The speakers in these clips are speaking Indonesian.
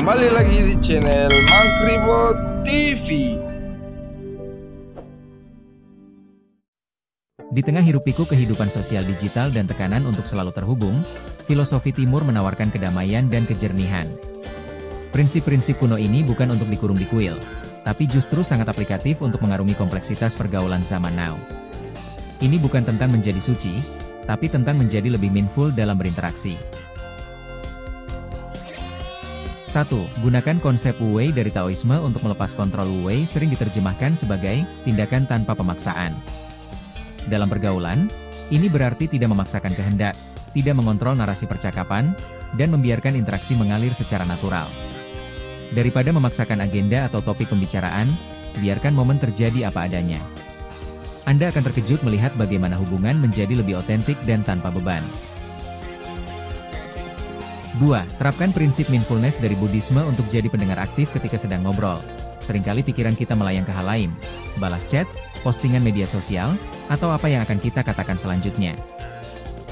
Kembali lagi di channel Mangkribo TV. Di tengah hiruk-pikuk kehidupan sosial digital dan tekanan untuk selalu terhubung, filosofi Timur menawarkan kedamaian dan kejernihan. Prinsip-prinsip kuno ini bukan untuk dikurung di kuil, tapi justru sangat aplikatif untuk mengarungi kompleksitas pergaulan zaman now. Ini bukan tentang menjadi suci, tapi tentang menjadi lebih mindful dalam berinteraksi. 1. Gunakan konsep Wu Wei dari Taoisme untuk melepas kontrol. Wu Wei sering diterjemahkan sebagai tindakan tanpa pemaksaan. Dalam pergaulan, ini berarti tidak memaksakan kehendak, tidak mengontrol narasi percakapan, dan membiarkan interaksi mengalir secara natural. Daripada memaksakan agenda atau topik pembicaraan, biarkan momen terjadi apa adanya. Anda akan terkejut melihat bagaimana hubungan menjadi lebih otentik dan tanpa beban. 2. Terapkan prinsip mindfulness dari Buddhisme untuk jadi pendengar aktif ketika sedang ngobrol. Seringkali pikiran kita melayang ke hal lain, balas chat, postingan media sosial, atau apa yang akan kita katakan selanjutnya.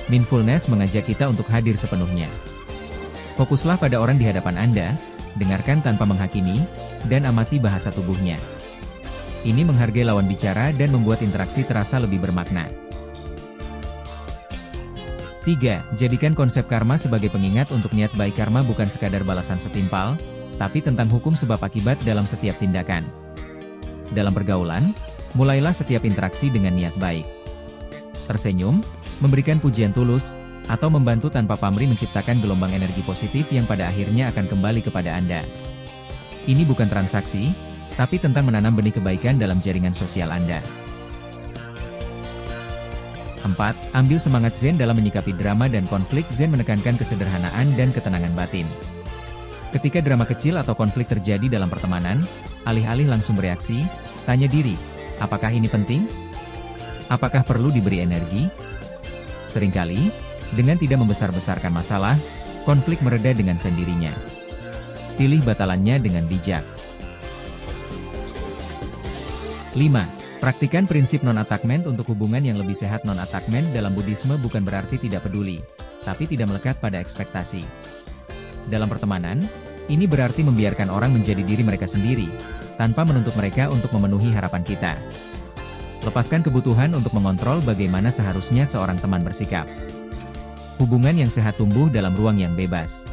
Mindfulness mengajak kita untuk hadir sepenuhnya. Fokuslah pada orang di hadapan Anda, dengarkan tanpa menghakimi, dan amati bahasa tubuhnya. Ini menghargai lawan bicara dan membuat interaksi terasa lebih bermakna. 3. Jadikan konsep karma sebagai pengingat untuk niat baik. Karma bukan sekadar balasan setimpal, tapi tentang hukum sebab akibat dalam setiap tindakan. Dalam pergaulan, mulailah setiap interaksi dengan niat baik. Tersenyum, memberikan pujian tulus, atau membantu tanpa pamrih menciptakan gelombang energi positif yang pada akhirnya akan kembali kepada Anda. Ini bukan transaksi, tapi tentang menanam benih kebaikan dalam jaringan sosial Anda. 4. Ambil semangat Zen dalam menyikapi drama dan konflik. Zen menekankan kesederhanaan dan ketenangan batin. Ketika drama kecil atau konflik terjadi dalam pertemanan, alih-alih langsung bereaksi, tanya diri, apakah ini penting? Apakah perlu diberi energi? Seringkali, dengan tidak membesar-besarkan masalah, konflik mereda dengan sendirinya. Pilih batalannya dengan bijak. 5. Praktikan prinsip non-attachment untuk hubungan yang lebih sehat. Non-attachment dalam Buddhisme bukan berarti tidak peduli, tapi tidak melekat pada ekspektasi. Dalam pertemanan, ini berarti membiarkan orang menjadi diri mereka sendiri, tanpa menuntut mereka untuk memenuhi harapan kita. Lepaskan kebutuhan untuk mengontrol bagaimana seharusnya seorang teman bersikap. Hubungan yang sehat tumbuh dalam ruang yang bebas.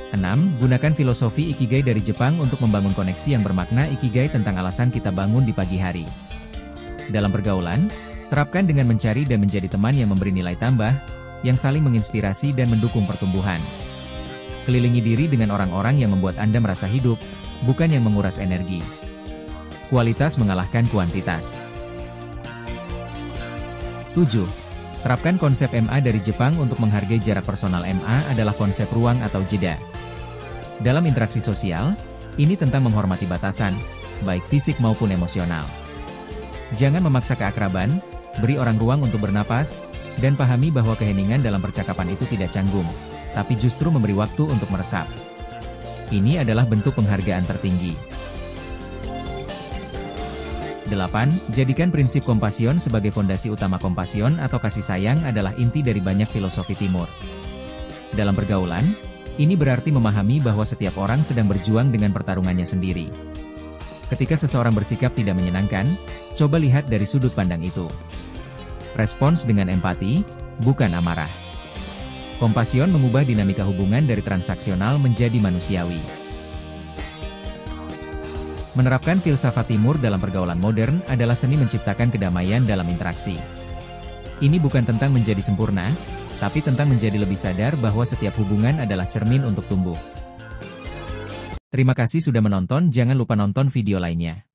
6. Gunakan filosofi Ikigai dari Jepang untuk membangun koneksi yang bermakna. Ikigai tentang alasan kita bangun di pagi hari. Dalam pergaulan, terapkan dengan mencari dan menjadi teman yang memberi nilai tambah, yang saling menginspirasi dan mendukung pertumbuhan. Kelilingi diri dengan orang-orang yang membuat Anda merasa hidup, bukan yang menguras energi. Kualitas mengalahkan kuantitas. 7. Terapkan konsep MA dari Jepang untuk menghargai jarak personal. MA adalah konsep ruang atau jeda. Dalam interaksi sosial, ini tentang menghormati batasan, baik fisik maupun emosional. Jangan memaksa keakraban, beri orang ruang untuk bernapas, dan pahami bahwa keheningan dalam percakapan itu tidak canggung, tapi justru memberi waktu untuk meresap. Ini adalah bentuk penghargaan tertinggi. 8. Jadikan prinsip kompasion sebagai fondasi utama. Kompasion atau kasih sayang adalah inti dari banyak filosofi Timur. Dalam pergaulan, ini berarti memahami bahwa setiap orang sedang berjuang dengan pertarungannya sendiri. Ketika seseorang bersikap tidak menyenangkan, coba lihat dari sudut pandang itu. Respons dengan empati, bukan amarah. Kompasion mengubah dinamika hubungan dari transaksional menjadi manusiawi. Menerapkan filsafat Timur dalam pergaulan modern adalah seni menciptakan kedamaian dalam interaksi. Ini bukan tentang menjadi sempurna, tapi tentang menjadi lebih sadar bahwa setiap hubungan adalah cermin untuk tumbuh. Terima kasih sudah menonton. Jangan lupa nonton video lainnya.